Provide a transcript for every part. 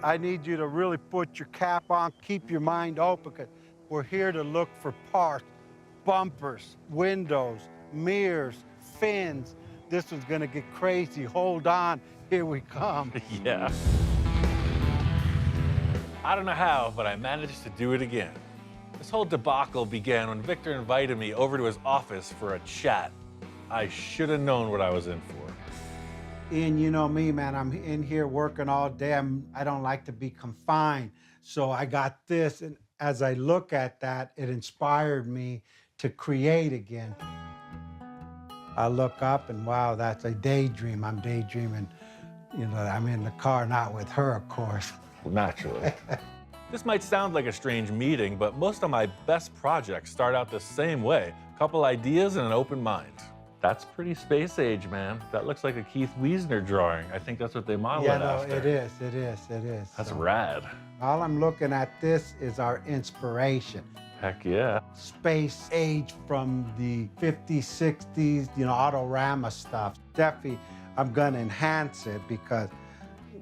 I need you to really put your cap on, keep your mind open, because we're here to look for parts, bumpers, windows, mirrors, fins. This one's gonna get crazy. Hold on, here we come. Yeah. I don't know how, but I managed to do it again. This whole debacle began when Victor invited me over to his office for a chat. I should have known what I was in for. Ian, you know me, man. I'm in here working all day. I don't like to be confined. So I got this, and as I look at that, it inspired me to create again. I look up and wow, that's a daydream. I'm daydreaming, you know, I'm in the car, not with her, of course. Naturally. This might sound like a strange meeting, but most of my best projects start out the same way. A couple ideas and an open mind. That's pretty space age, man. That looks like a Keith Wiesner drawing. I think that's what they modeled it after. It is. That's rad. All I'm looking at this is our inspiration. Heck yeah. Space age from the 50s, 60s, you know, Autorama stuff. Definitely, I'm gonna enhance it because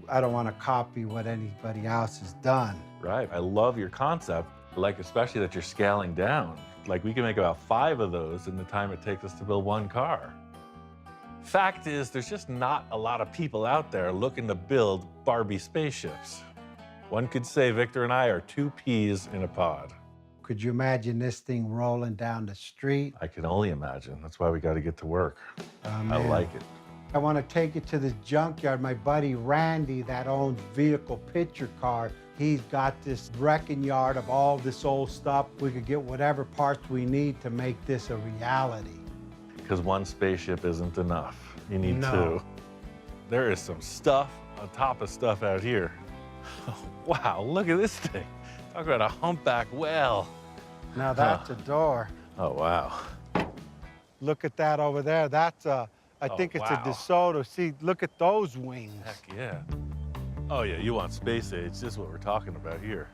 I don't want to copy what anybody else has done. Right, I love your concept. I like especially that you're scaling down. Like we can make about 5 of those in the time it takes us to build 1 car. Fact is, there's just not a lot of people out there looking to build Barbie spaceships. One could say Victor and I are 2 peas in a pod. Could you imagine this thing rolling down the street? I can only imagine. That's why we got to get to work. I like it. I want to take it to the junkyard. My buddy Randy, that owns Vehicle Picture Car, he's got this wrecking yard of all this old stuff. We could get whatever parts we need to make this a reality. Because 1 spaceship isn't enough. You need 2. There is some stuff on top of stuff out here. Oh, wow, look at this thing. Talk about a humpback whale. Now that's a door. Oh, wow. Look at that over there. That's a, I think it's a DeSoto. See, look at those wings. Heck yeah. Oh yeah, you want space age. This is what we're talking about here.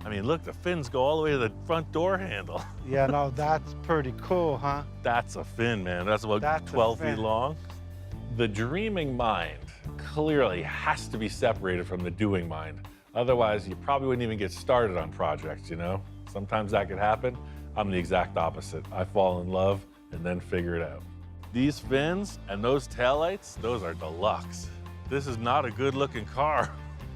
I mean, look, the fins go all the way to the front door handle. Yeah, no, that's pretty cool, huh? That's a fin, man. That's about 12 feet long. The dreaming mind clearly has to be separated from the doing mind. Otherwise, you probably wouldn't even get started on projects, you know? Sometimes that could happen. I'm the exact opposite. I fall in love and then figure it out. These fins and those taillights, those are deluxe. This is not a good looking car,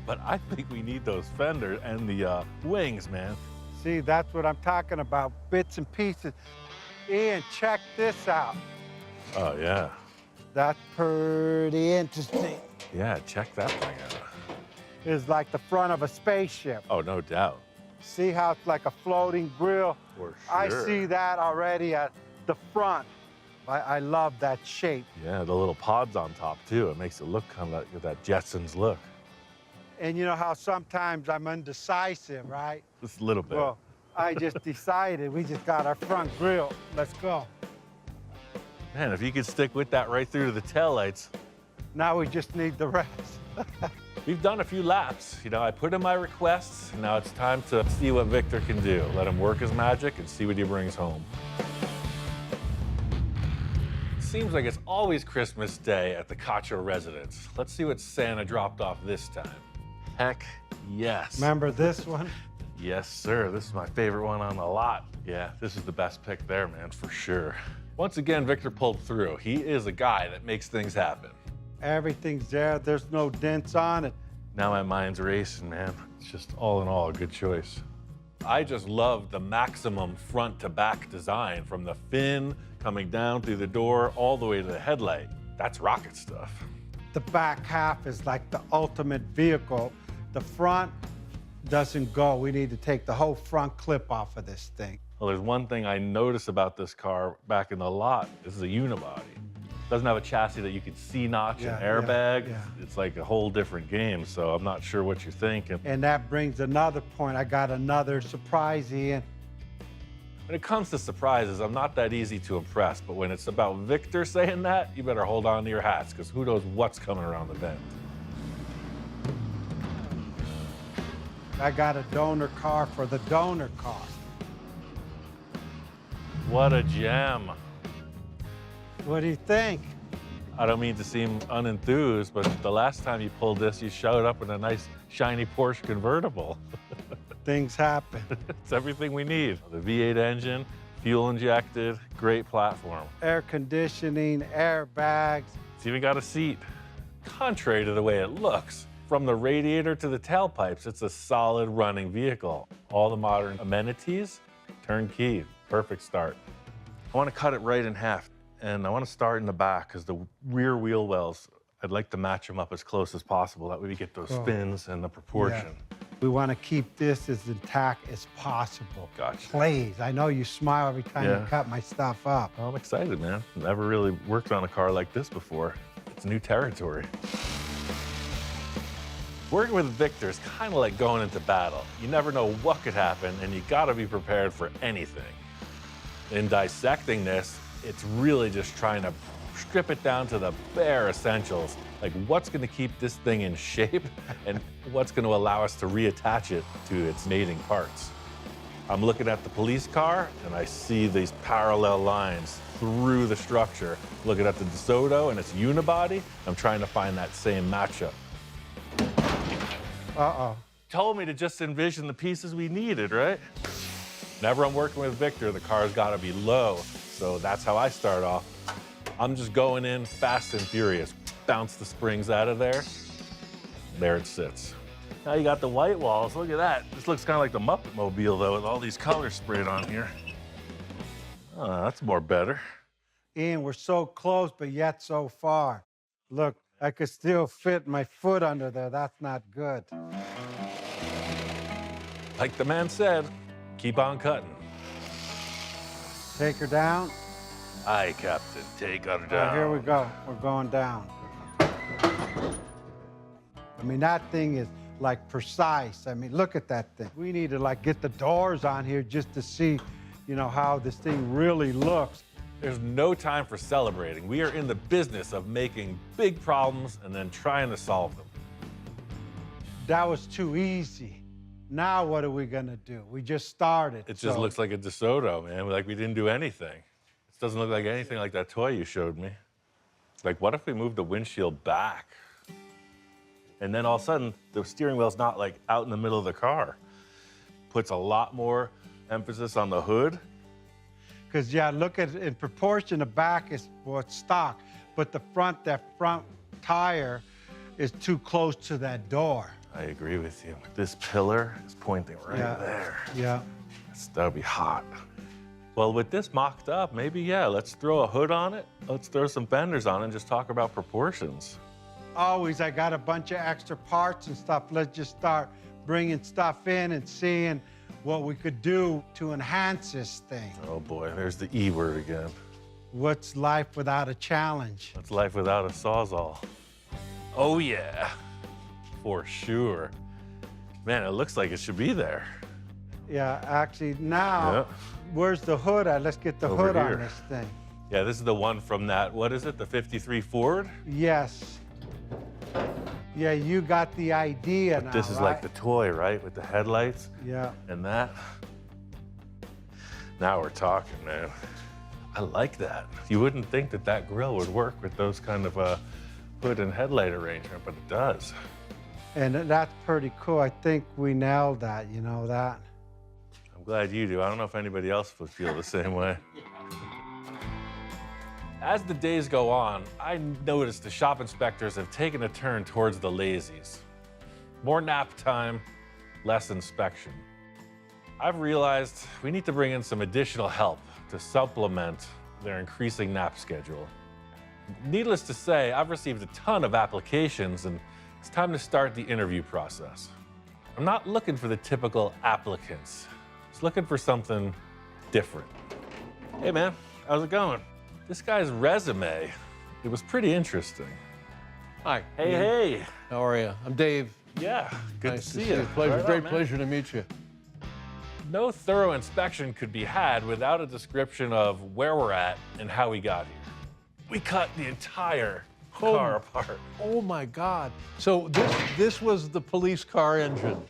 but I think we need those fenders and the wings, man. See, that's what I'm talking about, bits and pieces. Ian, check this out. Oh, yeah. That's pretty interesting. Yeah, check that thing out. It's like the front of a spaceship. Oh, no doubt. See how it's like a floating grill? For sure. I see that already at the front. I love that shape. Yeah, the little pods on top, too. It makes it look kind of like that Jetsons look. And you know how sometimes I'm undecisive, right? Just a little bit. Well, I just decided we just got our front grill. Let's go. Man, if you could stick with that right through to the taillights. Now we just need the rest. We've done a few laps. You know, I put in my requests, and now it's time to see what Victor can do. Let him work his magic and see what he brings home. Seems like it's always Christmas Day at the Cacho residence. Let's see what Santa dropped off this time. Heck yes. Remember this one? Yes, sir. This is my favorite one on the lot. Yeah, this is the best pick there, man, for sure. Once again, Victor pulled through. He is a guy that makes things happen. Everything's there. There's no dents on it. Now my mind's racing, man. It's just all in all a good choice. I just love the maximum front to back design from the fin coming down through the door all the way to the headlight. That's rocket stuff. The back half is like the ultimate vehicle. The front doesn't go. We need to take the whole front clip off of this thing. Well, there's one thing I noticed about this car back in the lot. This is a unibody. Doesn't have a chassis that you can C-notch and airbag. Yeah. It's like a whole different game, so I'm not sure what you're thinking. And that brings another point. I got another surprise, Ian. When it comes to surprises, I'm not that easy to impress, but when it's about Victor saying that, you better hold on to your hats, because who knows what's coming around the bend. I got a donor car for the donor car. What a gem. What do you think? I don't mean to seem unenthused, but the last time you pulled this, you showed up in a nice, shiny Porsche convertible. Things happen. It's everything we need. The V8 engine, fuel injected, great platform. Air conditioning, airbags. It's even got a seat. Contrary to the way it looks, from the radiator to the tailpipes, it's a solid running vehicle. All the modern amenities, turnkey, perfect start. I want to cut it right in half, and I want to start in the back because the rear wheel wells, I'd like to match them up as close as possible. That way we get those spins and the proportion. Yeah. We want to keep this as intact as possible. Gotcha. Please, I know you smile every time you cut my stuff up. Well, I'm excited, man. Never really worked on a car like this before. It's new territory. Working with Victor is kind of like going into battle. You never know what could happen, and you gotta be prepared for anything. In dissecting this, it's really just trying to strip it down to the bare essentials, like what's gonna keep this thing in shape and what's gonna allow us to reattach it to its mating parts. I'm looking at the police car, and I see these parallel lines through the structure. Looking at the DeSoto and its unibody, I'm trying to find that same matchup. Uh-oh. Told me to just envision the pieces we needed, right? Whenever I'm working with Victor, the car's gotta be low, so that's how I start off. I'm just going in fast and furious. Bounce the springs out of there. There it sits. Now you got the white walls, look at that. This looks kind of like the Muppet Mobile though, with all these colors sprayed on here. Oh, that's more better. Ian, we're so close, but yet so far. Look, I could still fit my foot under there. That's not good. Like the man said, keep on cutting. Take her down. Aye, Captain, take her Oh, down. here we go. We're going down. I mean, that thing is like precise. I mean, look at that thing. We need to like get the doors on here just to see, you know, how this thing really looks. There's no time for celebrating. We are in the business of making big problems and then trying to solve them. That was too easy. Now what are we gonna do? We just started. It just looks like a DeSoto, man. Like we didn't do anything. This doesn't look like anything like that toy you showed me. Like, what if we moved the windshield back? And then all of a sudden, the steering wheel's not like out in the middle of the car. Puts a lot more emphasis on the hood. Because, yeah, look at in proportion, the back is what's stock, but the front, that front tire is too close to that door. I agree with you. This pillar is pointing right there. Yeah. That'll be hot. Well, with this mocked up, maybe, yeah, let's throw a hood on it. Let's throw some fenders on it and just talk about proportions. Always, I got a bunch of extra parts and stuff. Let's just start bringing stuff in and seeing what we could do to enhance this thing. Oh boy, there's the E word again. What's life without a challenge? What's life without a Sawzall? Oh yeah, for sure. Man, it looks like it should be there. Yeah, actually now, where's the hood at? Let's get the Over hood here. on this thing. Yeah, this is the one from that, what is it, the 53 Ford? Yes. Yeah, you got the idea now, This is like the toy, right? With the headlights Yeah. and that. Now we're talking, man. I like that. You wouldn't think that that grill would work with those kind of hood and headlight arrangement, but it does. And that's pretty cool. I think we nailed that, you know that? I'm glad you do. I don't know if anybody else would feel the same way. As the days go on, I noticed the shop inspectors have taken a turn towards the lazies. More nap time, less inspection. I've realized we need to bring in some additional help to supplement their increasing nap schedule. Needless to say, I've received a ton of applications, and it's time to start the interview process. I'm not looking for the typical applicants. Just looking for something different. Hey man, how's it going? This guy's resume, it was pretty interesting. Hi. Hey. How are you? I'm Dave. Yeah, good Nice to see you. Pleasure, Right great on, man. pleasure to meet you. No thorough inspection could be had without a description of where we're at and how we got here. We cut the entire car apart. Oh my God. So this was the police car engine.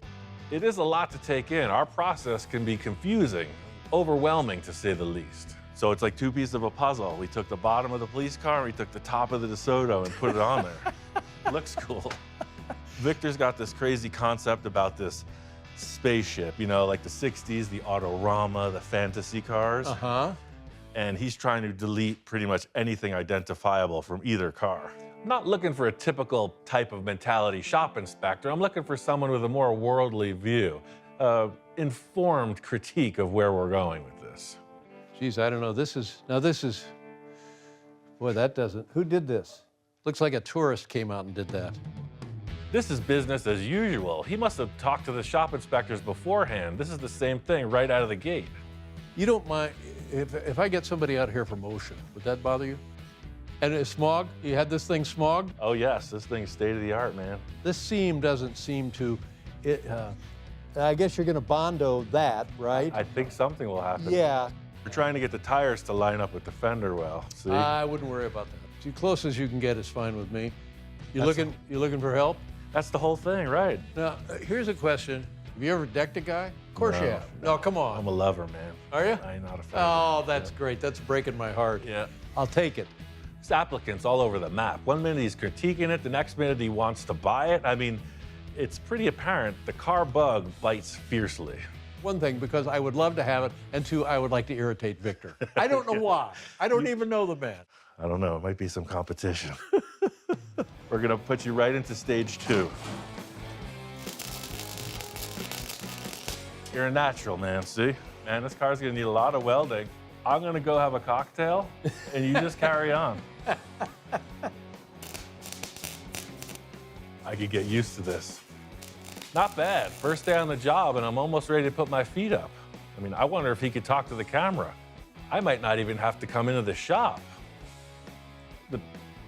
It is a lot to take in. Our process can be confusing, overwhelming to say the least. So it's like two pieces of a puzzle. We took the bottom of the police car and we took the top of the DeSoto and put it on there. Looks cool. Victor's got this crazy concept about this spaceship, you know, like the 60s, the Autorama, the fantasy cars. And he's trying to delete pretty much anything identifiable from either car. I'm not looking for a typical type of mentality shop inspector. I'm looking for someone with a more worldly view, informed critique of where we're going with this. Geez, I don't know. This is, boy, that doesn't, who did this? Looks like a tourist came out and did that. This is business as usual. He must have talked to the shop inspectors beforehand. This is the same thing right out of the gate. You don't mind, if I get somebody out here for motion, would that bother you? And it's smog? You had this thing smogged? Oh yes, this thing's state of the art, man. This seam doesn't seem to, I guess you're gonna Bondo that, right? I think something will happen. Yeah. We're trying to get the tires to line up with the fender well, see? I wouldn't worry about that. As close as you can get is fine with me. You looking for help? That's the whole thing, right? Now, here's a question. Have you ever decked a guy? Of course you have. No, come on. I'm a lover, man. Are you? I'm not afraid. Oh, that's great. That's breaking my heart. Yeah. I'll take it. There's applicants all over the map. One minute he's critiquing it, the next minute he wants to buy it. I mean, it's pretty apparent the car bug bites fiercely. One thing, because I would love to have it, and two, I would like to irritate Victor. I don't know why. I don't even know the man. I don't know, it might be some competition. We're gonna put you right into stage 2. You're a natural, man, see? Man, this car's gonna need a lot of welding. I'm gonna go have a cocktail, and you just carry on. I could get used to this. Not bad. First day on the job, and I'm almost ready to put my feet up. I mean, I wonder if he could talk to the camera. I might not even have to come into the shop. But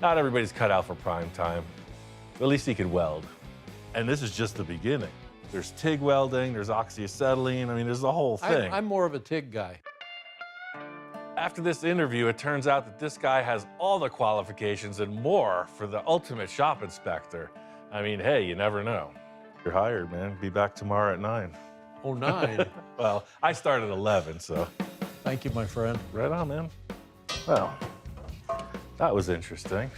not everybody's cut out for prime time. But at least he could weld. And this is just the beginning. There's TIG welding, there's oxyacetylene. I mean, there's the whole thing. I'm more of a TIG guy. After this interview, it turns out that this guy has all the qualifications and more for the ultimate shop inspector. I mean, hey, you never know. You're hired, man. Be back tomorrow at 9. Oh, 9? Well, I start at 11, so. Thank you, my friend. Right on, man. Well, that was interesting.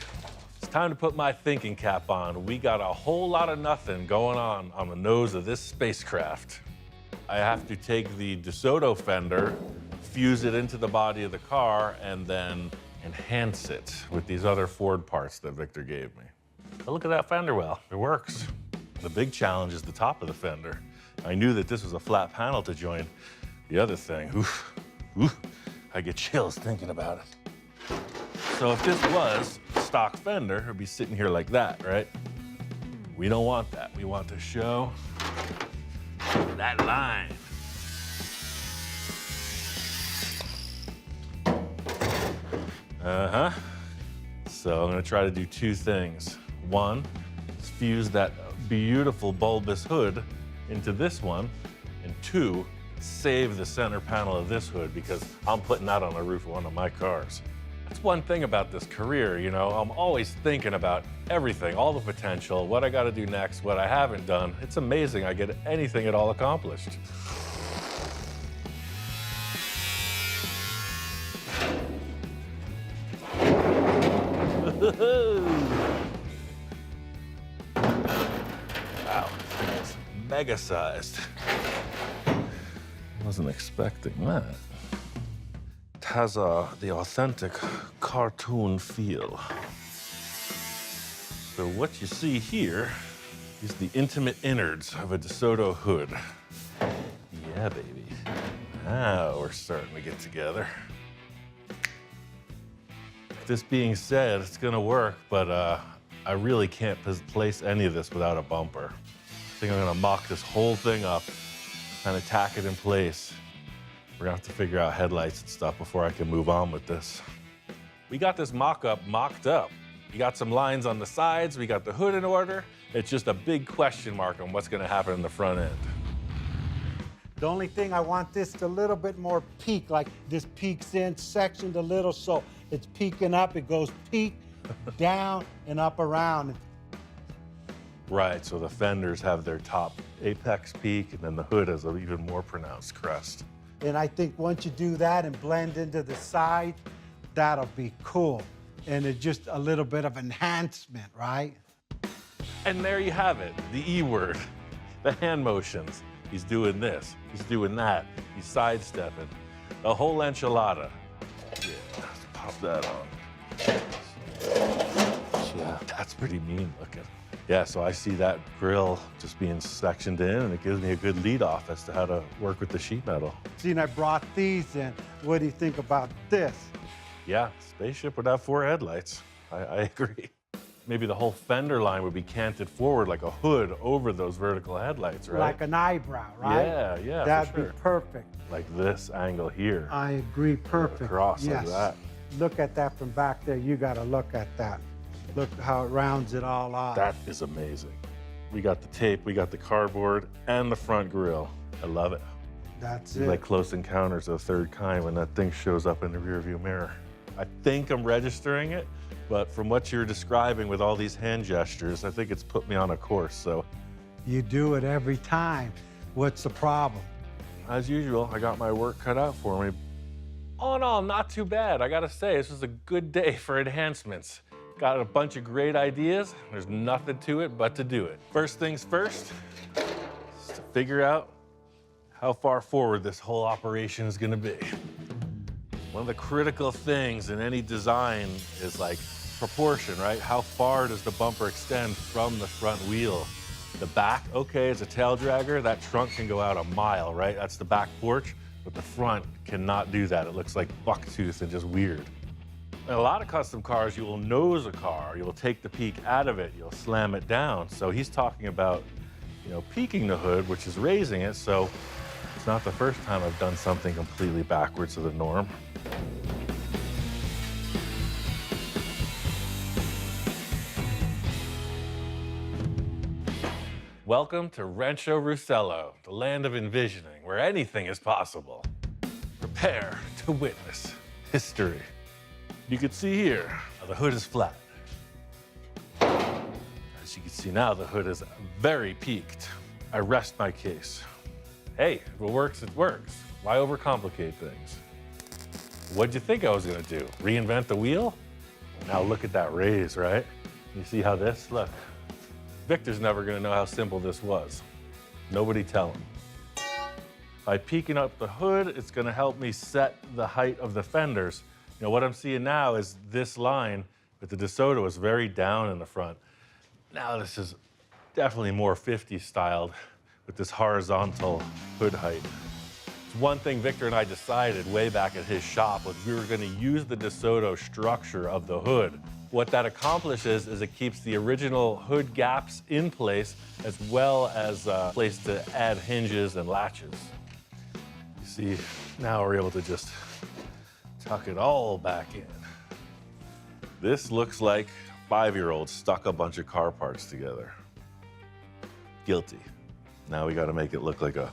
It's time to put my thinking cap on. We got a whole lot of nothing going on the nose of this spacecraft. I have to take the DeSoto fender, fuse it into the body of the car, and then enhance it with these other Ford parts that Victor gave me. But look at that fender well. It works. The big challenge is the top of the fender. I knew that this was a flat panel to join the other thing. Oof, oof, I get chills thinking about it. So if this was a stock fender, it would be sitting here like that, right? We don't want that. We want to show that line. So I'm gonna try to do 2 things. One, is fuse that beautiful bulbous hood into this one, and 2, save the center panel of this hood because I'm putting that on the roof of one of my cars. That's one thing about this career, you know, I'm always thinking about everything, all the potential, what I gotta do next, what I haven't done. It's amazing I get anything at all accomplished. Wow, it's mega sized. Wasn't expecting that. It has the authentic cartoon feel. So what you see here is the intimate innards of a DeSoto hood. Yeah, baby. Now we're starting to get together. This being said, it's gonna work, but I really can't place any of this without a bumper. I think I'm gonna mock this whole thing up, kind of tack it in place. We're gonna have to figure out headlights and stuff before I can move on with this. We got this mock-up mocked up. We got some lines on the sides, we got the hood in order. It's just a big question mark on what's gonna happen in the front end. The only thing I want this a little bit more peak, like this peaks in, sectioned a little, so it's peaking up, it goes peak, down, and up around. Right, so the fenders have their top apex peak, and then the hood has an even more pronounced crest. And I think once you do that and blend into the side, that'll be cool. And it's just a little bit of enhancement, right? And there you have it, the E word, the hand motions. He's doing this, he's doing that, he's sidestepping. The whole enchilada. Yeah, let's pop that on. Yeah, that's pretty mean looking. Yeah, so I see that grill just being sectioned in, and it gives me a good lead off as to how to work with the sheet metal. See, I brought these in. What do you think about this? Yeah, spaceship would have 4 headlights. I agree. Maybe the whole fender line would be canted forward like a hood over those vertical headlights, right? Like an eyebrow, right? Yeah, yeah, That'd for sure. be perfect. Like this angle here. I agree, perfect. Across yes. like that. Look at that from back there. You got to look at that. Look how it rounds it all off. That is amazing. We got the tape, we got the cardboard, and the front grille. I love it. That's It's it. like Close Encounters of the Third Kind when that thing shows up in the rearview mirror. I think I'm registering it, but from what you're describing with all these hand gestures, I think it's put me on a course, so. You do it every time. What's the problem? As usual, I got my work cut out for me. All in all, not too bad. I gotta say, this was a good day for enhancements. Got a bunch of great ideas. There's nothing to it but to do it. First things first, is to figure out how far forward this whole operation is gonna be. One of the critical things in any design is like proportion, right? How far does the bumper extend from the front wheel? The back, okay, is a tail dragger. That trunk can go out a mile, right? That's the back porch, but the front cannot do that. It looks like bucktooth and just weird. In a lot of custom cars, you will nose a car. You will take the peak out of it. You'll slam it down. So he's talking about, peaking the hood, which is raising it. So it's not the first time I've done something completely backwards to the norm. Welcome to Rancho Russello, the land of envisioning, where anything is possible. Prepare to witness history. You can see here, the hood is flat. As you can see now, the hood is very peaked. I rest my case. Hey, if it works, it works. Why overcomplicate things? What'd you think I was gonna do? Reinvent the wheel? Now look at that raise, right? You see how this, look. Victor's never gonna know how simple this was. Nobody tell him. By peaking up the hood, it's gonna help me set the height of the fenders. What I'm seeing now is this line with the DeSoto is very down in the front. Now this is definitely more 50s styled with this horizontal hood height. It's one thing Victor and I decided way back at his shop was we were gonna use the DeSoto structure of the hood. What that accomplishes is it keeps the original hood gaps in place as well as a place to add hinges and latches. You see, now we're able to just tuck it all back in. This looks like a 5-year-old stuck a bunch of car parts together. Guilty. Now we gotta make it look like a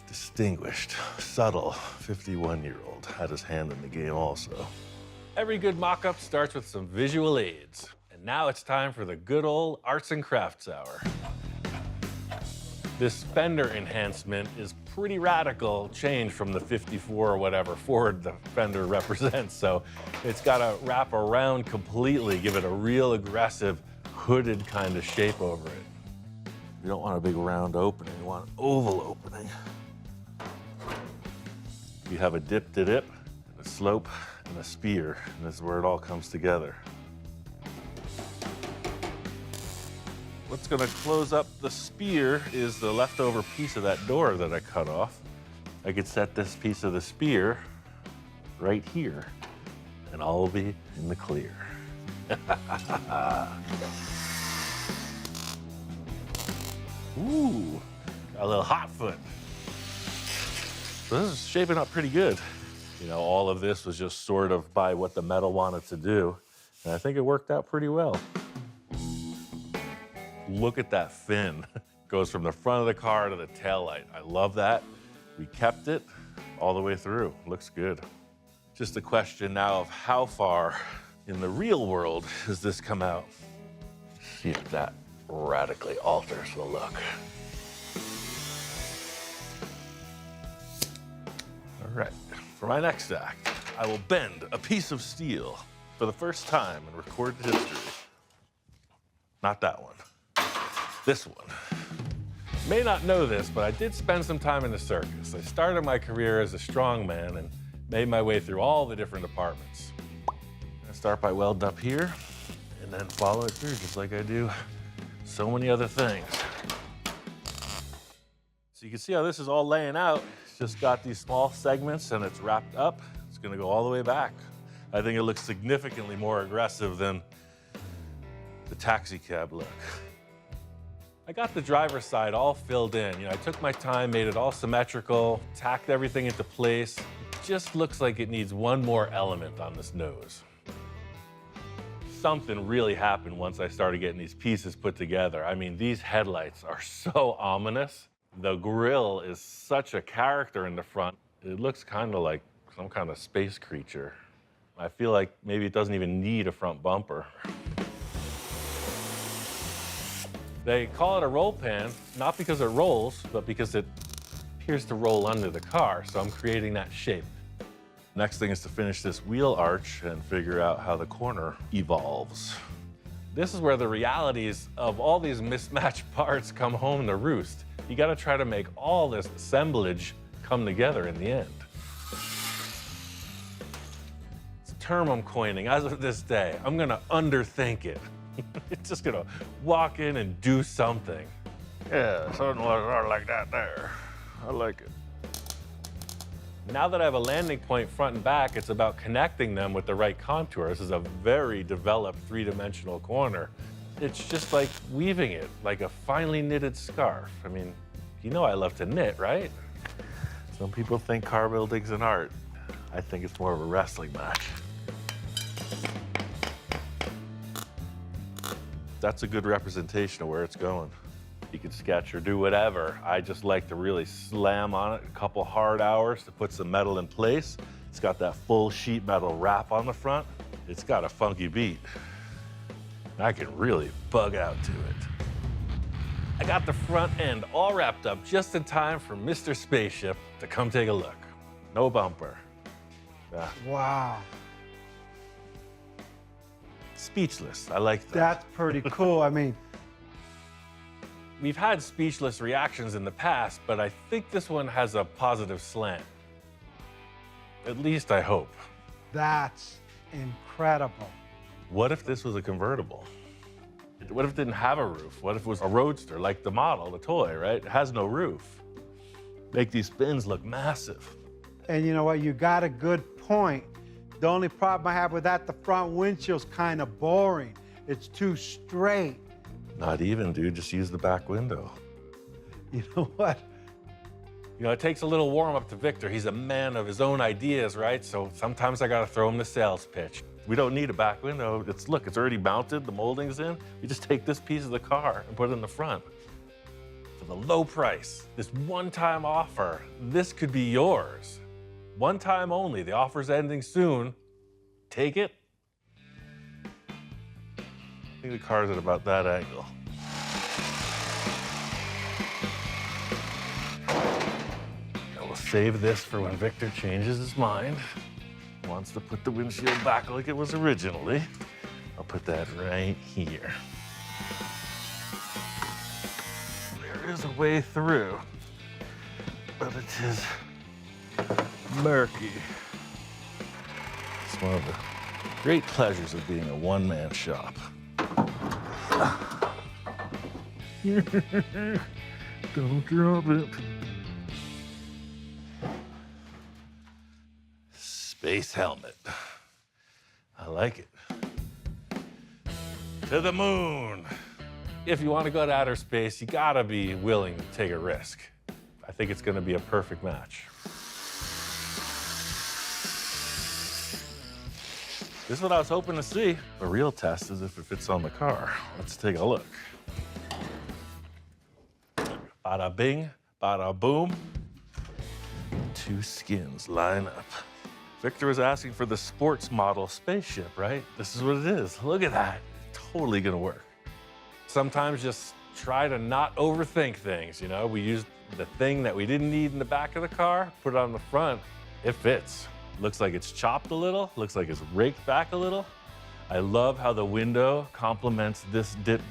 distinguished, subtle 51-year-old. Had his hand in the game also. Every good mock-up starts with some visual aids. And now it's time for the good old arts and crafts hour. This fender enhancement is pretty radical change from the 54 or whatever Ford the fender represents. So it's got to wrap around completely, give it a real aggressive hooded kind of shape over it. You don't want a big round opening, you want an oval opening. You have a dip to dip, a slope, and a spear, and this is where it all comes together. What's gonna close up the spear is the leftover piece of that door that I cut off. I could set this piece of the spear right here, and all will be in the clear. Ooh, got a little hot foot. So this is shaping up pretty good. All of this was just sort of by what the metal wanted to do, and I think it worked out pretty well. Look at that fin. Goes from the front of the car to the taillight. I love that. We kept it all the way through. Looks good. Just a question now of how far in the real world does this come out? See if that radically alters the look. All right, for my next act, I will bend a piece of steel for the first time in recorded history. Not that one, this one. You may not know this, but I did spend some time in the circus. I started my career as a strongman and made my way through all the different departments. I start by welding up here and then follow it through just like I do so many other things. So you can see how this is all laying out. It's just got these small segments and it's wrapped up. It's gonna go all the way back. I think it looks significantly more aggressive than the taxi cab look. I got the driver's side all filled in. I took my time, made it all symmetrical, tacked everything into place. It just looks like it needs one more element on this nose. Something really happened once I started getting these pieces put together. I mean, these headlights are so ominous. The grille is such a character in the front. It looks kind of like some kind of space creature. I feel like maybe it doesn't even need a front bumper. They call it a roll pan, not because it rolls, but because it appears to roll under the car, so I'm creating that shape. Next thing is to finish this wheel arch and figure out how the corner evolves. This is where the realities of all these mismatched parts come home to roost. You gotta try to make all this assemblage come together in the end. It's a term I'm coining as of this day. I'm gonna underthink it. It's just gonna walk in and do something. Yeah, something like that there. I like it. Now that I have a landing point front and back, it's about connecting them with the right contour. This is a very developed three-dimensional corner. It's just like weaving it, like a finely knitted scarf. I mean, you know I love to knit, right? Some people think car building's an art. I think it's more of a wrestling match. That's a good representation of where it's going. You can sketch or do whatever. I just like to really slam on it a couple hard hours to put some metal in place. It's got that full sheet metal wrap on the front. It's got a funky beat. I can really bug out to it. I got the front end all wrapped up just in time for Mr. Spaceship to come take a look. No bumper. Yeah. Wow. Speechless, I like that. That's pretty cool. I mean, we've had speechless reactions in the past, but I think this one has a positive slant. At least I hope. that's incredible. What if this was a convertible? What if it didn't have a roof? What if it was a roadster, like the model, the toy, right? It has no roof. Make these bins look massive. And you know what? You got a good point. The only problem I have with that, the front windshield's kind of boring. It's too straight. Not even, dude. Just use the back window. You know what? You know, it takes a little warm up to Victor. He's a man of his own ideas, right? So sometimes I gotta throw him the sales pitch. We don't need a back window. Look, it's already mounted, the molding's in. We just take this piece of the car and put it in the front. For the low price, this one-time offer, this could be yours. One time only, the offer's ending soon. Take it. I think the car's at about that angle. And we'll save this for when Victor changes his mind. Wants to put the windshield back like it was originally. I'll put that right here. There is a way through, but it is murky. It's one of the great pleasures of being a one-man shop. Don't drop it. Space helmet. I like it. To the moon. If you want to go to outer space, you gotta be willing to take a risk. I think it's gonna be a perfect match. This is what I was hoping to see. The real test is if it fits on the car. Let's take a look. Bada bing, bada boom. Two skins line up. Victor was asking for the sports model spaceship, right? This is what it is. Look at that. Totally gonna work. Sometimes just try to not overthink things, you know? We used the thing that we didn't need in the back of the car, put it on the front, It fits. Looks like it's chopped a little, looks like it's raked back a little. I love how the window complements this dip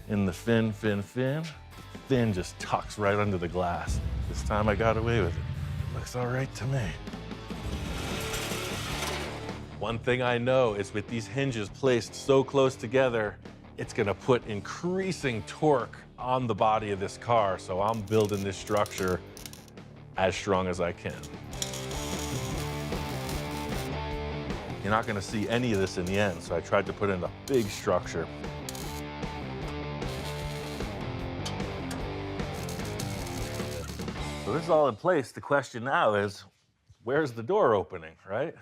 in the fin. The fin just tucks right under the glass. This time I got away with it. Looks all right to me. One thing I know is with these hinges placed so close together, it's gonna put increasing torque on the body of this car, so I'm building this structure as strong as I can. You're not gonna see any of this in the end, so I tried to put in a big structure. So this is all in place. The question now is, where's the door opening, right?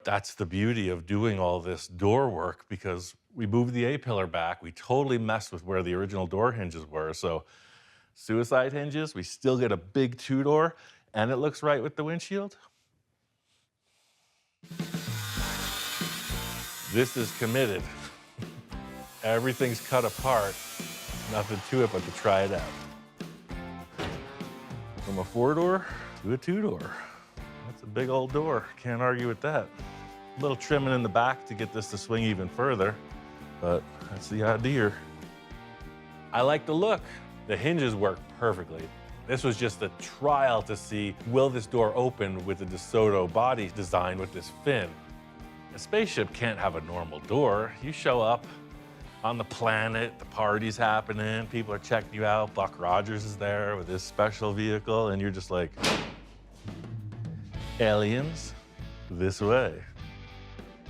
That's the beauty of doing all this door work, because we moved the A-pillar back. We totally messed with where the original door hinges were. So suicide hinges, we still get a big two-door, and it looks right with the windshield. This is committed. Everything's cut apart. Nothing to it but to try it out. From a four-door to a two-door. That's a big old door. Can't argue with that. A little trimming in the back to get this to swing even further, but that's the idea. I like the look. The hinges work perfectly. This was just a trial to see, will this door open with the DeSoto body design with this fin? A spaceship can't have a normal door. You show up on the planet, the party's happening, people are checking you out, Buck Rogers is there with his special vehicle, and you're just like, aliens, this way.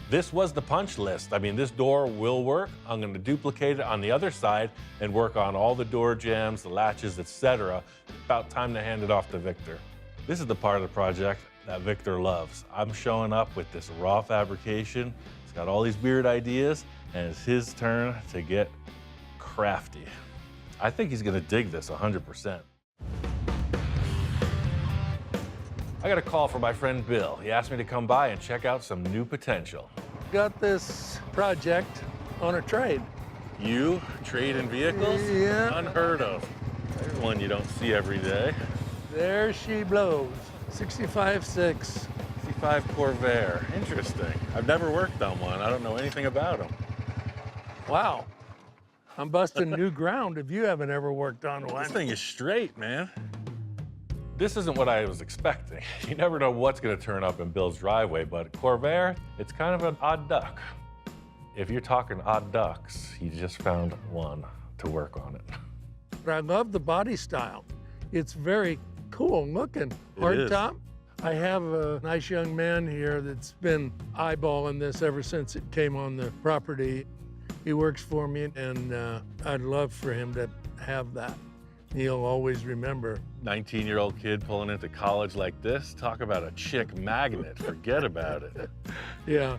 This was the punch list. I mean, this door will work. I'm gonna duplicate it on the other side and work on all the door jambs, the latches, etc. About time to hand it off to Victor. This is the part of the project that Victor loves. I'm showing up with this raw fabrication. He's got all these weird ideas, and it's his turn to get crafty. I think he's gonna dig this 100%. I got a call from my friend Bill. He asked me to come by and check out some new potential. Got this project on a trade. You trade in vehicles? Yeah. Unheard of. There's one you don't see every day. There she blows. 65.6. 65 Corvair. Interesting. I've never worked on one. I don't know anything about them. Wow. I'm busting new ground if you haven't ever worked on one. This thing is straight, man. This isn't what I was expecting. You never know what's gonna turn up in Bill's driveway, but Corvair, it's kind of an odd duck. If you're talking odd ducks, he just found one to work on it. But I love the body style. It's very cool looking. It Hard is. top. I have a nice young man here that's been eyeballing this ever since it came on the property. He works for me, and I'd love for him to have that. He'll always remember. 19-year-old kid pulling into college like this, talk about a chick magnet, forget about it. Yeah.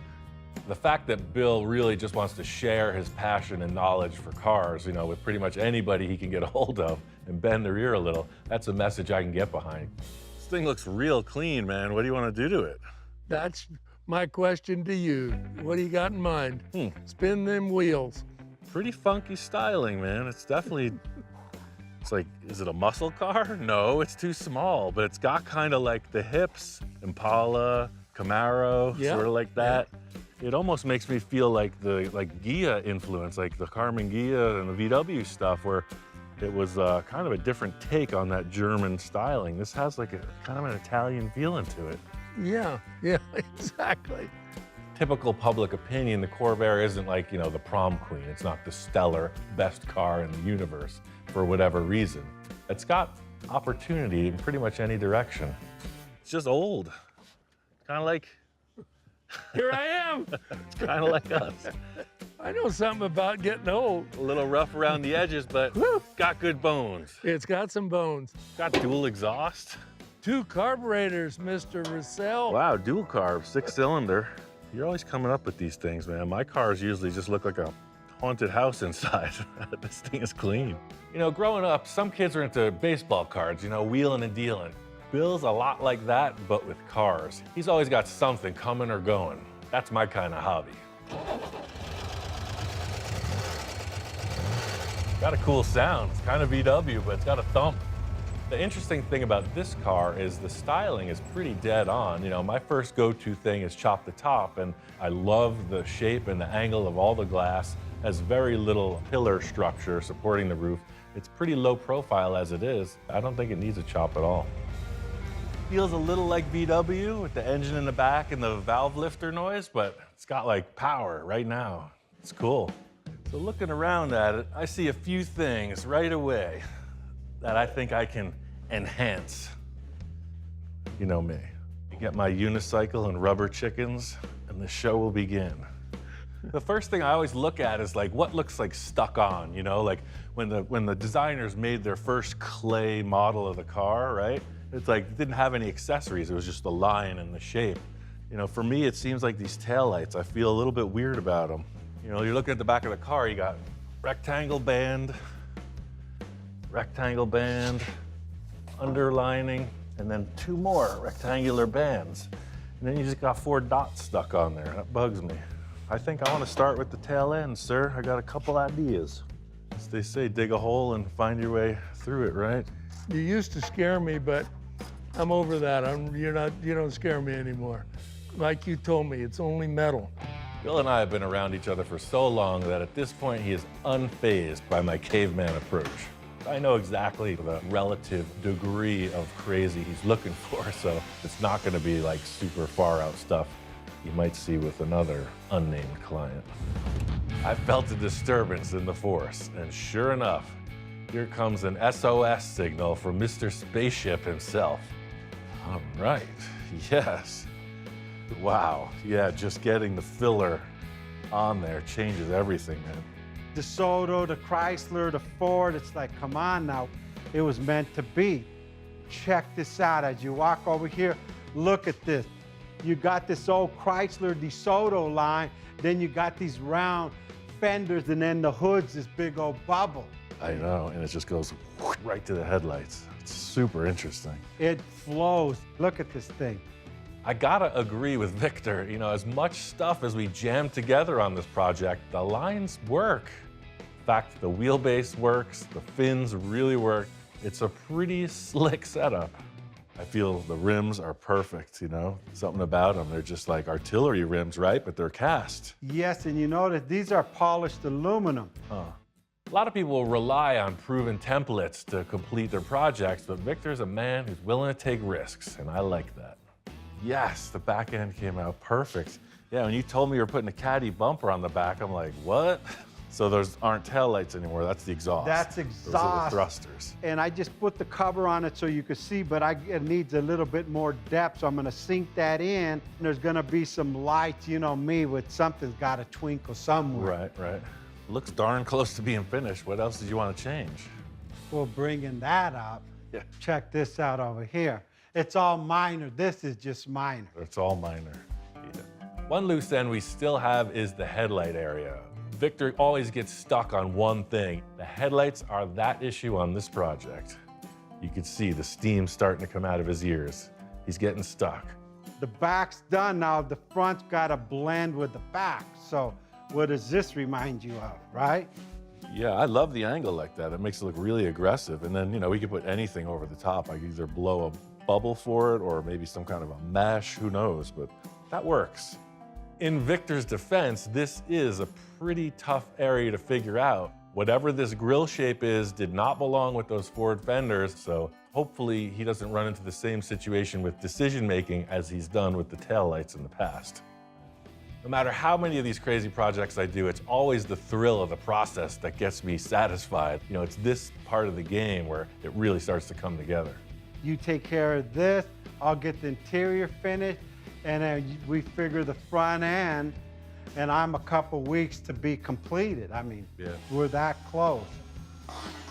The fact that Bill really just wants to share his passion and knowledge for cars, you know, with pretty much anybody he can get a hold of and bend their ear a little, that's a message I can get behind. This thing looks real clean, man. What do you want to do to it? That's my question to you. What do you got in mind? Spin them wheels. Pretty funky styling, man. It's definitely, it's like, is it a muscle car? No, it's too small, but it's got kind of like the hips, Impala, Camaro, Yeah. sort of like that. It almost makes me feel like the Ghia influence, like the Carmen Ghia and the VW stuff, where it was kind of a different take on that German styling. This has like a kind of an Italian feeling to it. Yeah, exactly. Typical public opinion, the Corvair isn't like, you know, the prom queen. It's not the stellar best car in the universe for whatever reason. It's got opportunity in pretty much any direction. It's just old. Kind of like, Here I am. it's kind of like us. I know something about getting old. A little rough around the edges, but Woo. got good bones. It's got some bones. Got dual exhaust. 2 carburetors, Mr. Russell. Wow, dual carb, 6-cylinder. You're always coming up with these things, man. My cars usually just look like a haunted house inside. This thing is clean. You know, growing up, some kids are into baseball cards, you know, wheeling and dealing. Bill's a lot like that, but with cars. He's always got something coming or going. That's my kind of hobby. Got a cool sound. It's kind of VW, but it's got a thump. The interesting thing about this car is the styling is pretty dead on. You know, my first go-to thing is chop the top, and I love the shape and the angle of all the glass. It has very little pillar structure supporting the roof. It's pretty low profile as it is. I don't think it needs a chop at all. Feels a little like VW with the engine in the back and the valve lifter noise, but it's got like power right now. It's cool. So looking around at it, I see a few things right away that I think I can enhance. You know me. You get my unicycle and rubber chickens, and the show will begin. The first thing I always look at is like what looks like stuck on, you know, like when the designers made their first clay model of the car, right? It's like it didn't have any accessories, it was just the line and the shape. You know, for me, it seems like these taillights, I feel a little bit weird about them. You know, you're looking at the back of the car, you got rectangle band, underlining, and then two more rectangular bands. And then you just got 4 dots stuck on there. That bugs me. I think I want to start with the tail end, sir. I got a couple ideas. As they say, dig a hole and find your way through it, right? You used to scare me, but I'm over that. You don't scare me anymore. Like you told me, it's only metal. Bill and I have been around each other for so long that at this point he is unfazed by my caveman approach. I know exactly the relative degree of crazy he's looking for, so it's not going to be like super far out stuff you might see with another unnamed client. I felt a disturbance in the force, and sure enough, here comes an SOS signal from Mr. Spaceship himself. All right, yes. Wow, yeah, just getting the filler on there changes everything, man. The Soto, the Chrysler, the Ford, it's like, come on now. It was meant to be. Check this out. As you walk over here, look at this. You got this old Chrysler DeSoto line, then you got these round fenders, and then the hood's this big old bubble. I know, and it just goes right to the headlights. It's super interesting. It flows. Look at this thing. I gotta agree with Victor. You know, as much stuff as we jammed together on this project, the lines work. In fact, the wheelbase works, the fins really work. It's a pretty slick setup. I feel the rims are perfect, you know? Something about them, they're just like artillery rims, right? But they're cast. Yes, and you notice these are polished aluminum. Huh. A lot of people rely on proven templates to complete their projects, but Victor's a man who's willing to take risks, and I like that. Yes, the back end came out perfect. Yeah, when you told me you were putting a caddy bumper on the back, I'm like, what? So those aren't taillights anymore, that's the exhaust. That's Those exhaust. are the thrusters. And I just put the cover on it so you could see, but it needs a little bit more depth, so I'm gonna sink that in. And there's gonna be some lights, you know me, with something's gotta twinkle somewhere. Right. Looks darn close to being finished. What else did you want to change? Well, bringing that up, Yeah. check this out over here. It's all minor. This is just minor. It's all minor. Yeah. One loose end we still have is the headlight area. Victor always gets stuck on one thing. The headlights are that issue on this project. You can see the steam starting to come out of his ears. He's getting stuck. The back's done now. The front's got to blend with the back. So what does this remind you of, right? Yeah, I love the angle like that. It makes it look really aggressive. And then, you know, we could put anything over the top. I could either blow a bubble for it or maybe some kind of a mesh, who knows, but that works. In Victor's defense, this is a pretty tough area to figure out. Whatever this grille shape is did not belong with those Ford fenders, so hopefully he doesn't run into the same situation with decision-making as he's done with the taillights in the past. No matter how many of these crazy projects I do, it's always the thrill of the process that gets me satisfied. You know, it's this part of the game where it really starts to come together. You take care of this, I'll get the interior finished, and then we figure the front end, and I'm a couple weeks to be completed. I mean, Yeah. we're that close.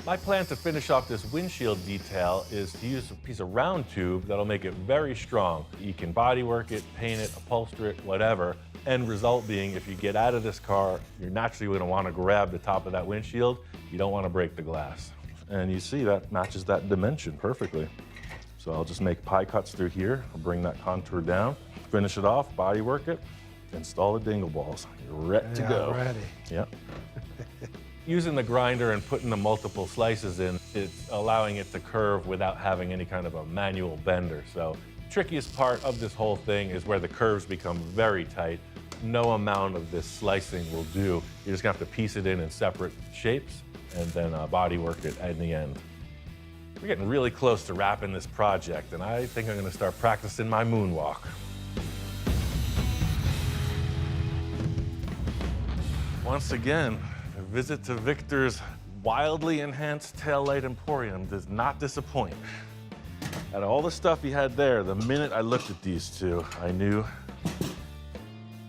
My plan to finish off this windshield detail is to use a piece of round tube that'll make it very strong. You can bodywork it, paint it, upholster it, whatever. End result being, if you get out of this car, you're naturally going to want to grab the top of that windshield. You don't want to break the glass. And you see that matches that dimension perfectly. So I'll just make pie cuts through here. I'll bring that contour down, finish it off, bodywork it, install the dingle balls. You're ready to go. Ready. Yep. Using the grinder and putting the multiple slices in, it's allowing it to curve without having any kind of a manual bender. So the trickiest part of this whole thing is where the curves become very tight. No amount of this slicing will do. You're just gonna have to piece it in separate shapes and then body work it in the end. We're getting really close to wrapping this project, and I think I'm gonna start practicing my moonwalk. Once again, a visit to Victor's wildly enhanced taillight emporium does not disappoint. Out of all the stuff he had there, the minute I looked at these two, I knew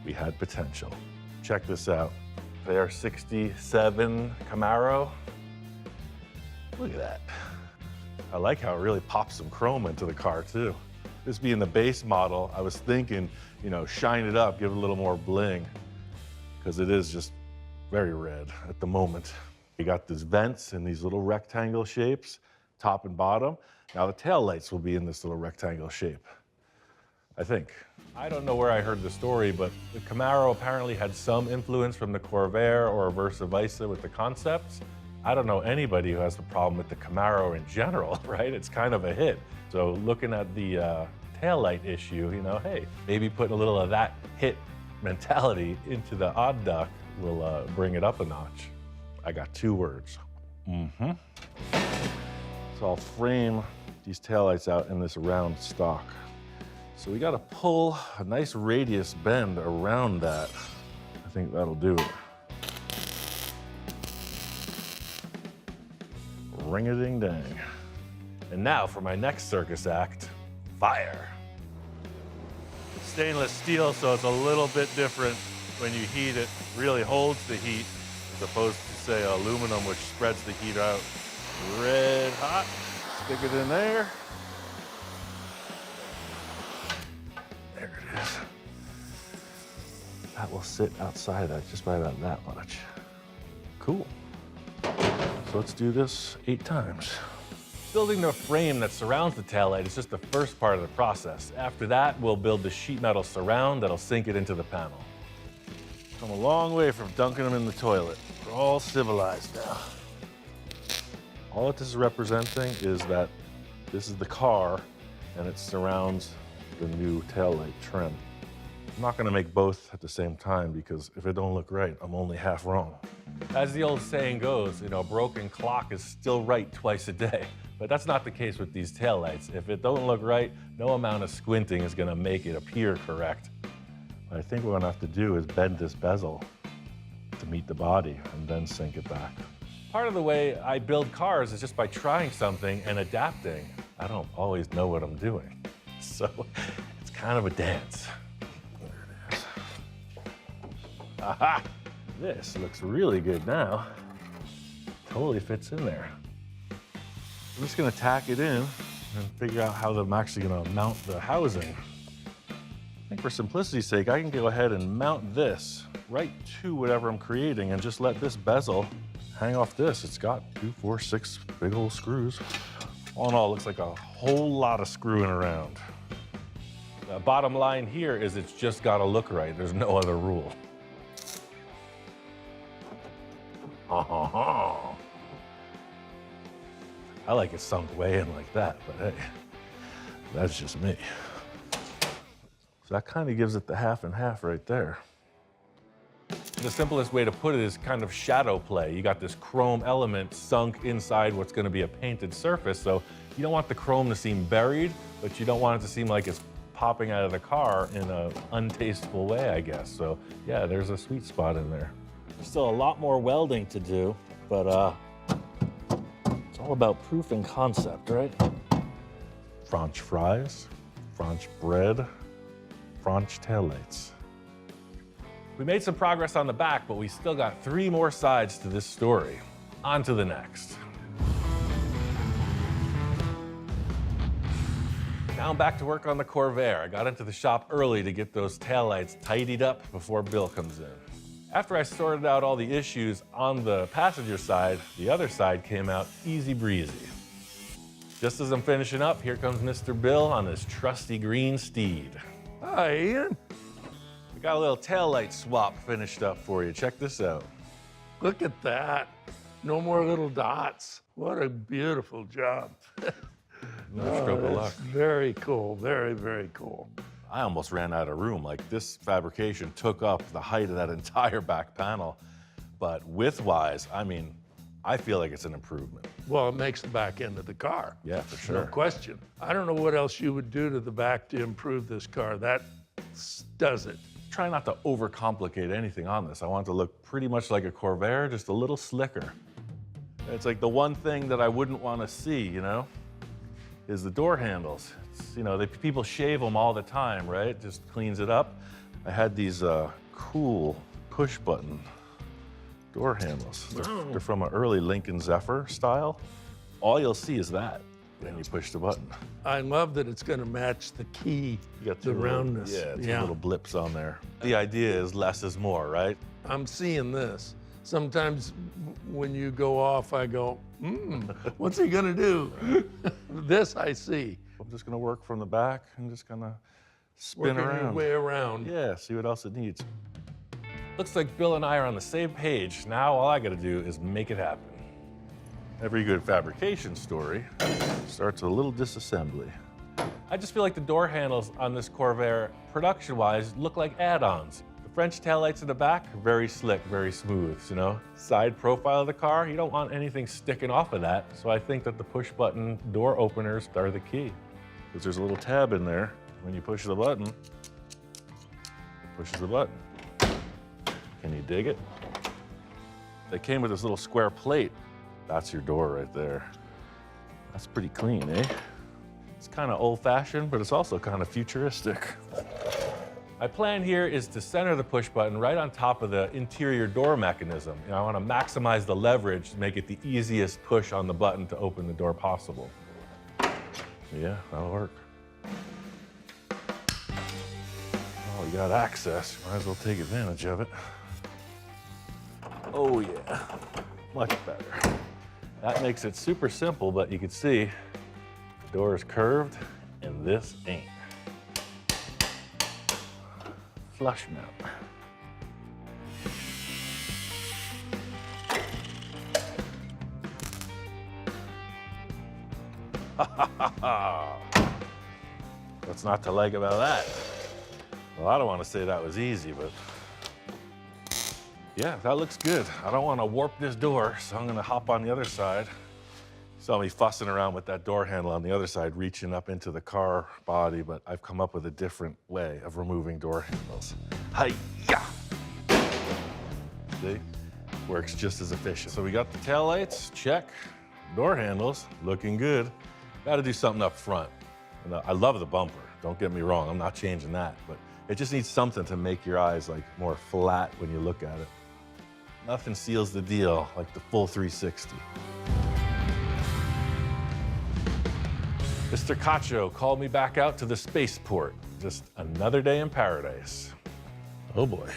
we had potential. Check this out. They are 67 Camaro. Look at that. I like how it really pops some chrome into the car too. This being the base model, I was thinking, you know, shine it up, give it a little more bling, because it is just very red at the moment. You got these vents in these little rectangle shapes, top and bottom. Now the tail lights will be in this little rectangle shape, I think. I don't know where I heard the story, but the Camaro apparently had some influence from the Corvair or versa versa with the concepts. I don't know anybody who has a problem with the Camaro in general, right? It's kind of a hit. So looking at the taillight issue, you know, hey, maybe putting a little of that hit mentality into the odd duck will bring it up a notch. I got 2 words. So I'll frame these taillights out in this round stock. So we gotta pull a nice radius bend around that. I think that'll do it. Ring-a-ding-dang. And now for my next circus act, fire. It's stainless steel, so it's a little bit different when you heat it. Really holds the heat, as opposed to, say, aluminum, which spreads the heat out. Red hot, stick it in there. There it is. That will sit outside of that just by about that much. Cool. So let's do this 8 times. Building the frame that surrounds the taillight is just the first part of the process. After that, we'll build the sheet metal surround that'll sink it into the panel. Come a long way from dunking them in the toilet. We're all civilized now. All that this is representing is that this is the car and it surrounds the new taillight trim. I'm not gonna make both at the same time because if it don't look right, I'm only half wrong. As the old saying goes, you know, a broken clock is still right twice a day. But that's not the case with these taillights. If it don't look right, no amount of squinting is gonna make it appear correct. What I think we're gonna have to do is bend this bezel to meet the body and then sink it back. Part of the way I build cars is just by trying something and adapting. I don't always know what I'm doing. So it's kind of a dance. There it is. Aha! This looks really good now. Totally fits in there. I'm just gonna tack it in and figure out how I'm actually gonna mount the housing. I think for simplicity's sake, I can go ahead and mount this right to whatever I'm creating and just let this bezel hang off this. It's got 2, 4, 6 big old screws. All in all, it looks like a whole lot of screwing around. The bottom line here is it's just gotta look right. There's no other rule. I like it sunk way in like that, but hey, that's just me. So that kind of gives it the half and half right there. The simplest way to put it is kind of shadow play. You got this chrome element sunk inside what's going to be a painted surface, so you don't want the chrome to seem buried, but you don't want it to seem like it's popping out of the car in an untasteful way, I guess. So yeah, there's a sweet spot in there. There's still a lot more welding to do, but it's all about proof and concept, right? French fries, French bread, French taillights. We made some progress on the back, but we still got 3 more sides to this story. On to the next. Now I'm back to work on the Corvair. I got into the shop early to get those taillights tidied up before Bill comes in. After I sorted out all the issues on the passenger side, the other side came out easy breezy. Just as I'm finishing up, here comes Mr. Bill on his trusty green steed. Hi, Ian. We got a little taillight swap finished up for you. Check this out. Look at that. No more little dots. What a beautiful job. Another stroke of luck. That's very cool, very, very cool. I almost ran out of room. Like, this fabrication took up the height of that entire back panel. But width-wise, I mean, I feel like it's an improvement. Well, it makes the back end of the car. Yeah, for No sure. question. I don't know what else you would do to the back to improve this car. That does it. Try not to overcomplicate anything on this. I want it to look pretty much like a Corvair, just a little slicker. It's like the one thing that I wouldn't want to see, you know, is the door handles. It's, you know, people shave them all the time, right? It just cleans it up. I had these cool push button door handles. They're from an early Lincoln Zephyr style. All you'll see is that when you push the button. I love that it's going to match the key, You got the two roundness. Little, two little blips on there. The idea is less is more, right? I'm seeing this. Sometimes when you go off, I go, what's he going to do? This I see. I'm just gonna work from the back and just kind of spin Working around. your way around. Yeah, see what else it needs. Looks like Bill and I are on the same page. Now all I gotta do is make it happen. Every good fabrication story starts with a little disassembly. I just feel like the door handles on this Corvair, production-wise, look like add-ons. The French taillights in the back, very slick, very smooth, you know? Side profile of the car, you don't want anything sticking off of that, so I think that the push-button door openers are the key. Because there's a little tab in there. When you push the button, it pushes the button. Can you dig it? They came with this little square plate. That's your door right there. That's pretty clean, eh? It's kind of old-fashioned, but it's also kind of futuristic. My plan here is to center the push button right on top of the interior door mechanism. You know, I want to maximize the leverage to make it the easiest push on the button to open the door possible. Yeah, that'll work. Oh, you got access. Might as well take advantage of it. Oh yeah, much better. That makes it super simple, but you can see the door is curved and this ain't. Flush mount. What's not to like about that? Well, I don't want to say that was easy, but yeah, that looks good. I don't want to warp this door, so I'm going to hop on the other side. You saw me fussing around with that door handle on the other side, reaching up into the car body, but I've come up with a different way of removing door handles. Hi-ya! See? Works just as efficient. So we got the taillights, check. Door handles, looking good. Got to do something up front. And I love the bumper, don't get me wrong, I'm not changing that, but it just needs something to make your eyes like more flat when you look at it. Nothing seals the deal like the full 360. Mr. Cacho called me back out to the spaceport. Just another day in paradise. Oh boy,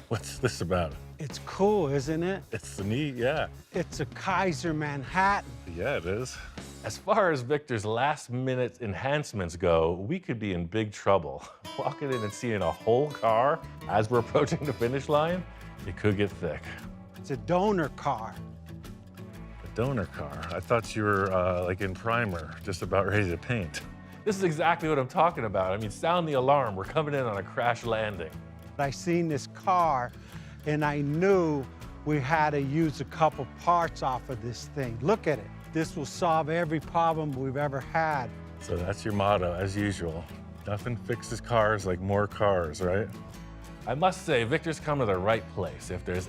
what's this about? It's cool, isn't it? It's neat, yeah. It's a Kaiser Manhattan. Yeah, it is. As far as Victor's last-minute enhancements go, we could be in big trouble. Walking in and seeing a whole car as we're approaching the finish line, it could get thick. It's a donor car. A donor car? I thought you were like in primer, just about ready to paint. This is exactly what I'm talking about. I mean, sound the alarm. We're coming in on a crash landing. I seen this car and I knew we had to use a couple parts off of this thing. Look at it. This will solve every problem we've ever had. So that's your motto, as usual. Nothing fixes cars like more cars, right? I must say, Victor's come to the right place. If there's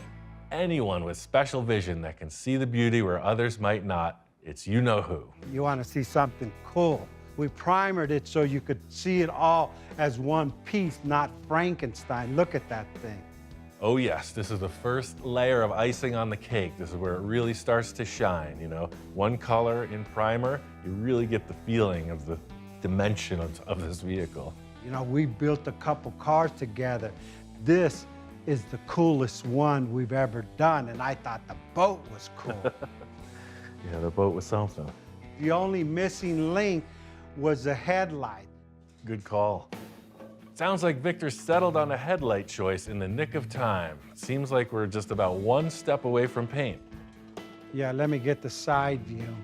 anyone with special vision that can see the beauty where others might not, it's you-know-who. You want to see something cool. We primered it so you could see it all as one piece, not Frankenstein. Look at that thing. Oh yes, this is the first layer of icing on the cake. This is where it really starts to shine, you know? One color in primer, you really get the feeling of the dimension of this vehicle. You know, we built a couple cars together. This is the coolest one we've ever done, and I thought the boat was cool. Yeah, the boat was something. The only missing link was the headlight. Good call. Sounds like Victor settled on a headlight choice in the nick of time. Seems like we're just about one step away from paint. Yeah, let me get the side view.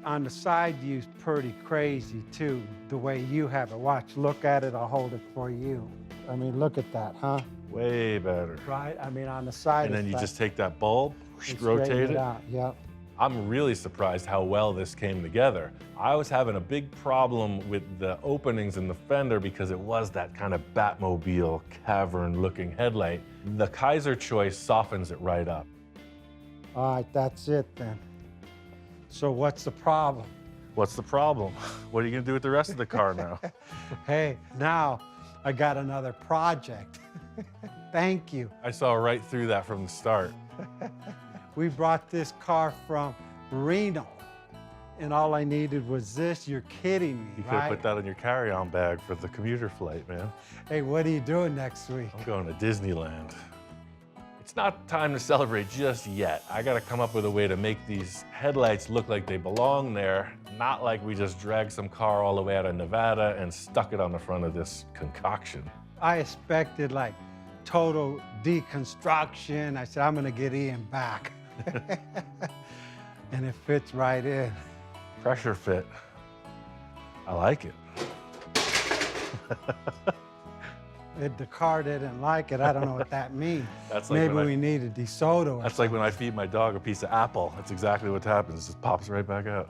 On the side view's pretty crazy too, the way you have it. Watch, look at it, I'll hold it for you. I mean, look at that, huh? Way better. Right, I mean, on the side. And then you like, just take that bulb, and rotate straighten it. Out. Yep. I'm really surprised how well this came together. I was having a big problem with the openings in the fender because it was that kind of Batmobile cavern-looking headlight. The Kaiser choice softens it right up. All right, that's it then. So what's the problem? What's the problem? What are you gonna do with the rest of the car now? Hey, now I got another project. Thank you. I saw right through that from the start. We brought this car from Reno, and all I needed was this. You're kidding me, You could have right? put that in your carry-on bag for the commuter flight, man. Hey, what are you doing next week? I'm going to Disneyland. It's not time to celebrate just yet. I gotta come up with a way to make these headlights look like they belong there, not like we just dragged some car all the way out of Nevada and stuck it on the front of this concoction. I expected like total deconstruction. I said, I'm gonna get Ian back. And it fits right in. Pressure fit. I like it. If the car didn't like it, I don't know what that means. That's like Maybe when we need a DeSoto. Or That's like when I feed my dog a piece of apple. That's exactly what happens. It just pops right back out.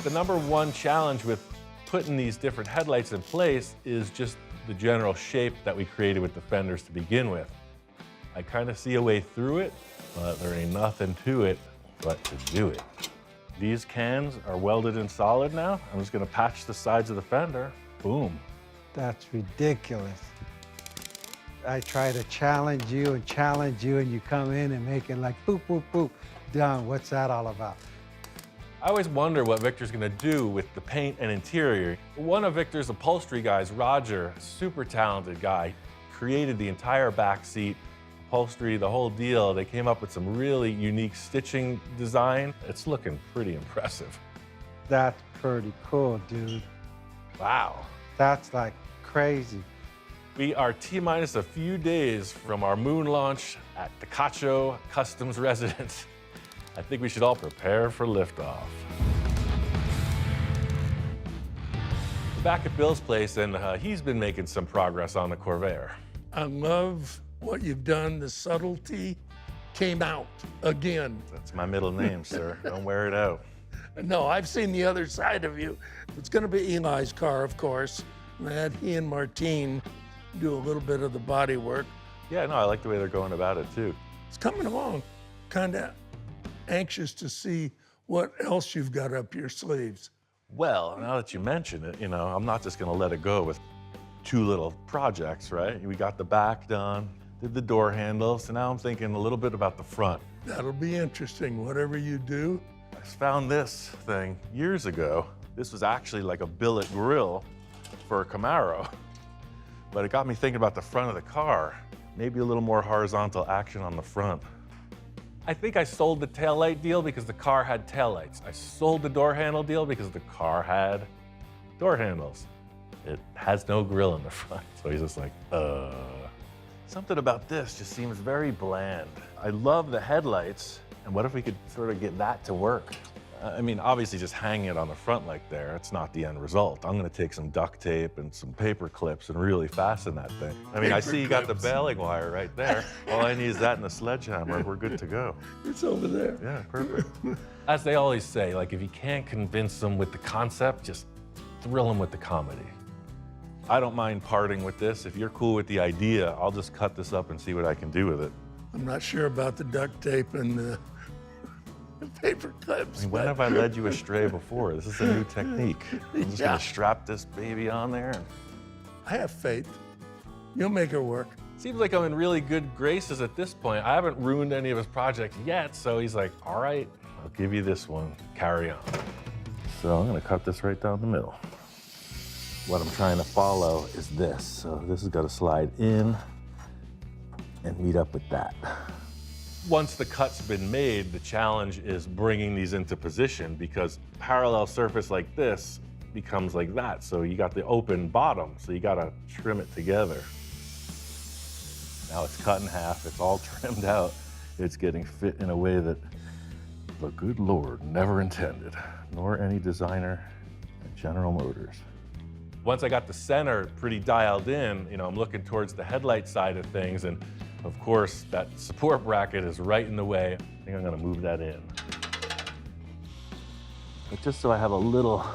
The number one challenge with putting these different headlights in place is just the general shape that we created with the fenders to begin with. I kind of see a way through it, but there ain't nothing to it but to do it. These cans are welded in solid now. I'm just gonna patch the sides of the fender. Boom. That's ridiculous. I try to challenge you, and you come in and make it like boop, boop, boop, done. What's that all about? I always wonder what Victor's gonna do with the paint and interior. One of Victor's upholstery guys, Roger, super talented guy, created the entire back seat, upholstery, the whole deal. They came up with some really unique stitching design. It's looking pretty impressive. That's pretty cool, dude. Wow. That's like crazy. We are T-minus a few days from our moon launch at the Cacho Customs residence. I think we should all prepare for liftoff. Back at Bill's place, and he's been making some progress on the Corvair. I love what you've done. The subtlety came out again. That's my middle name, sir. Don't wear it out. No, I've seen the other side of you. It's going to be Eli's car, of course. And I had he and Martine do a little bit of the body work. Yeah, no, I like the way they're going about it, too. It's coming along. Kind of anxious to see what else you've got up your sleeves. Well, now that you mention it, I'm not just going to let it go with two little projects, right? We got the back done, did the door handle, so now I'm thinking a little bit about the front. That'll be interesting, whatever you do. I found this thing years ago. This was actually like a billet grill for a Camaro. But it got me thinking about the front of the car. Maybe a little more horizontal action on the front. I think I sold the taillight deal because the car had taillights. I sold the door handle deal because the car had door handles. It has no grill in the front. So he's just like, Something about this just seems very bland. I love the headlights. And what if we could sort of get that to work? I mean, obviously just hanging it on the front like there, it's not the end result. I'm gonna take some duct tape and some paper clips and really fasten that thing. I mean, I see you got the baling wire right there. All I need is that and a sledgehammer. We're good to go. It's over there. Yeah, perfect. As they always say, like if you can't convince them with the concept, just thrill them with the comedy. I don't mind parting with this. If you're cool with the idea, I'll just cut this up and see what I can do with it. I'm not sure about the duct tape and the paper clips. I mean, when have I led you astray before? This is a new technique. I'm just Yeah. gonna strap this baby on there. And... I have faith. You'll make it work. Seems like I'm in really good graces at this point. I haven't ruined any of his projects yet, so he's like, all right, I'll give you this one, carry on. So I'm gonna cut this right down the middle. What I'm trying to follow is this. So this has gotta slide in and meet up with that. Once the cut's been made, the challenge is bringing these into position, because parallel surface like this becomes like that. So you got the open bottom, so you gotta trim it together. Now it's cut in half, it's all trimmed out. It's getting fit in a way that the good Lord never intended, nor any designer at General Motors. Once I got the center pretty dialed in, I'm looking towards the headlight side of things, and of course, that support bracket is right in the way. I think I'm gonna move that in. But just so I have a little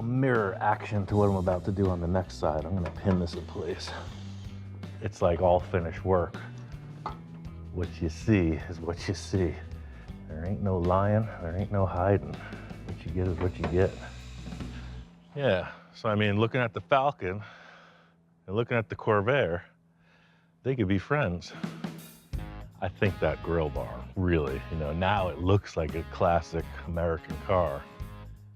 mirror action to what I'm about to do on the next side, I'm gonna pin this in place. It's like all finished work. What you see is what you see. There ain't no lying, there ain't no hiding. What you get is what you get. Yeah, so looking at the Falcon and looking at the Corvair, they could be friends. I think that grill bar, really, now it looks like a classic American car.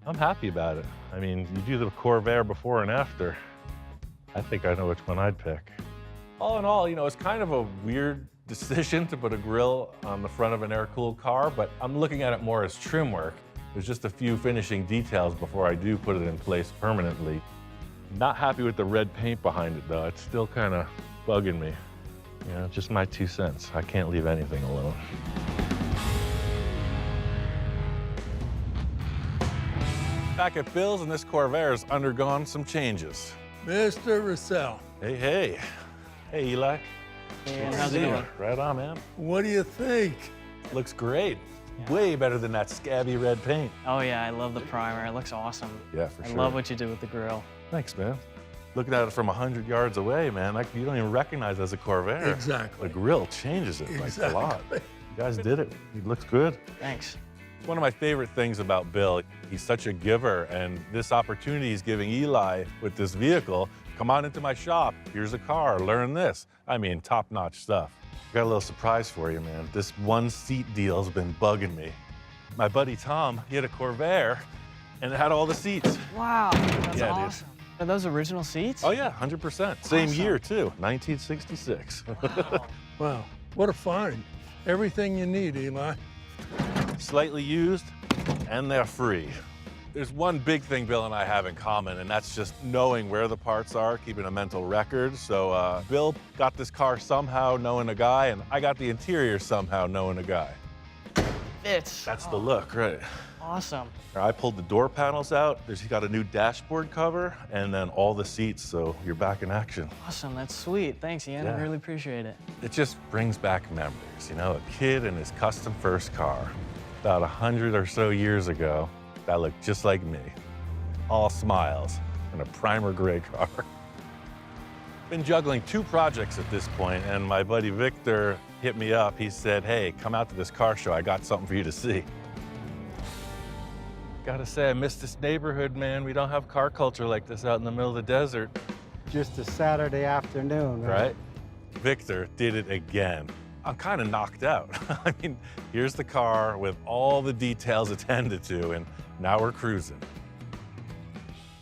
I'm happy about it. You do the Corvair before and after. I think I know which one I'd pick. All in all, it's kind of a weird decision to put a grill on the front of an air-cooled car, but I'm looking at it more as trim work. There's just a few finishing details before I do put it in place permanently. Not happy with the red paint behind it, though. It's still kind of bugging me. Just my 2 cents. I can't leave anything alone. Back at Bill's, and this Corvair has undergone some changes. Mr. Russell. Hey. Hey, Eli. Hey, how's it going? Right on, man. What do you think? Looks great. Yeah. Way better than that scabby red paint. Oh yeah, I love the primer. It looks awesome. Yeah, for sure. I love what you did with the grill. Thanks, man. Looking at it from 100 yards away, man, you don't even recognize it as a Corvair. Exactly. The grill changes it like a lot. You guys did it. It looks good. Thanks. One of my favorite things about Bill, he's such a giver, and this opportunity he's giving Eli with this vehicle. Come on into my shop. Here's a car. Learn this. Top-notch stuff. Got a little surprise for you, man. This one seat deal's been bugging me. My buddy Tom, he had a Corvair, and it had all the seats. Wow, that's Yeah, awesome. Are those original seats? Oh yeah, 100%. Same Awesome. year too, 1966. Wow. Wow, what a find. Everything you need, Eli. Slightly used, and they're free. There's one big thing Bill and I have in common, and that's just knowing where the parts are, keeping a mental record. So Bill got this car somehow knowing a guy, and I got the interior somehow knowing a guy. Fits. That's the look, right? Awesome. I pulled the door panels out. He's got a new dashboard cover, and then all the seats, so you're back in action. Awesome, that's sweet. Thanks, Ian. Yeah. I really appreciate it. It just brings back memories, a kid in his custom first car. About 100 or so years ago, that looked just like me. All smiles in a primer gray car. Been juggling 2 projects at this point, and my buddy Victor hit me up. He said, hey, come out to this car show. I got something for you to see. Gotta say, I miss this neighborhood, man. We don't have car culture like this out in the middle of the desert. Just a Saturday afternoon, Right? Victor did it again. I'm kind of knocked out. Here's the car with all the details attended to, and now we're cruising.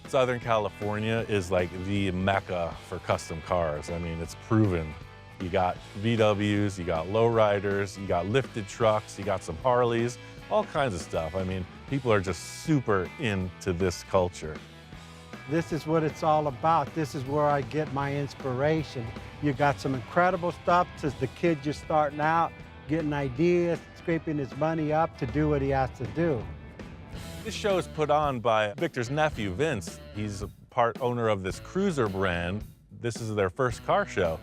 Southern California is like the mecca for custom cars. It's proven. You got VWs, you got lowriders, you got lifted trucks, you got some Harleys, all kinds of stuff. People are just super into this culture. This is what it's all about. This is where I get my inspiration. You got some incredible stuff as the kid just starting out, getting ideas, scraping his money up to do what he has to do. This show is put on by Victor's nephew, Vince. He's a part owner of this cruiser brand. This is their first car show.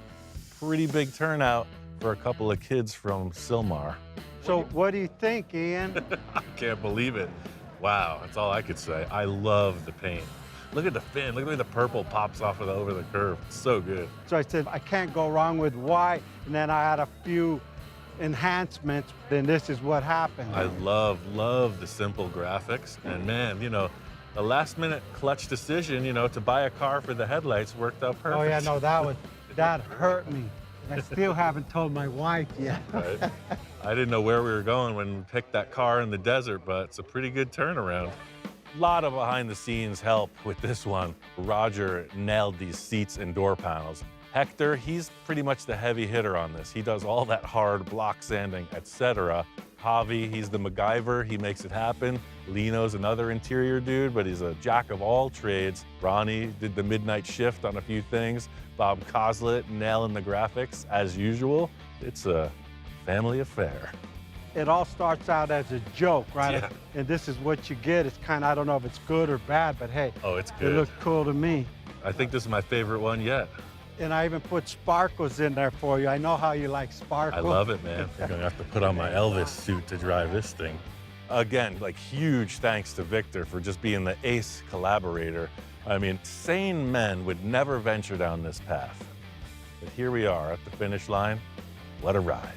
Pretty big turnout for a couple of kids from Sylmar. So what do you think, Ian? I can't believe it. Wow, that's all I could say. I love the paint. Look at the fin. Look at the way the purple pops off of over the curve. It's so good. So I said, I can't go wrong with white. And then I had a few enhancements. Then this is what happened. I love the simple graphics. And man, the last minute clutch decision, to buy a car for the headlights worked out perfect. Oh yeah, no, that hurt me. I still haven't told my wife yet. Right. I didn't know where we were going when we picked that car in the desert, but it's a pretty good turnaround. A lot of behind the scenes help with this one. Roger nailed these seats and door panels. Hector, he's pretty much the heavy hitter on this. He does all that hard block sanding, etc. Javi, he's the MacGyver, he makes it happen. Lino's another interior dude, but he's a jack of all trades. Ronnie did the midnight shift on a few things. Bob Coslet nailing the graphics as usual. It's a family affair. It all starts out as a joke, right? Yeah. And this is what you get. It's kind of, I don't know if it's good or bad, but hey, Oh, it's it good. looks cool to me. I think this is my favorite one yet. And I even put sparkles in there for you. I know how you like I sparkles. love it, man. I'm gonna have to put on my Elvis suit to drive this thing. Again, like huge thanks to Victor for just being the ace collaborator. I mean, sane men would never venture down this path. But here we are at the finish line. What a ride.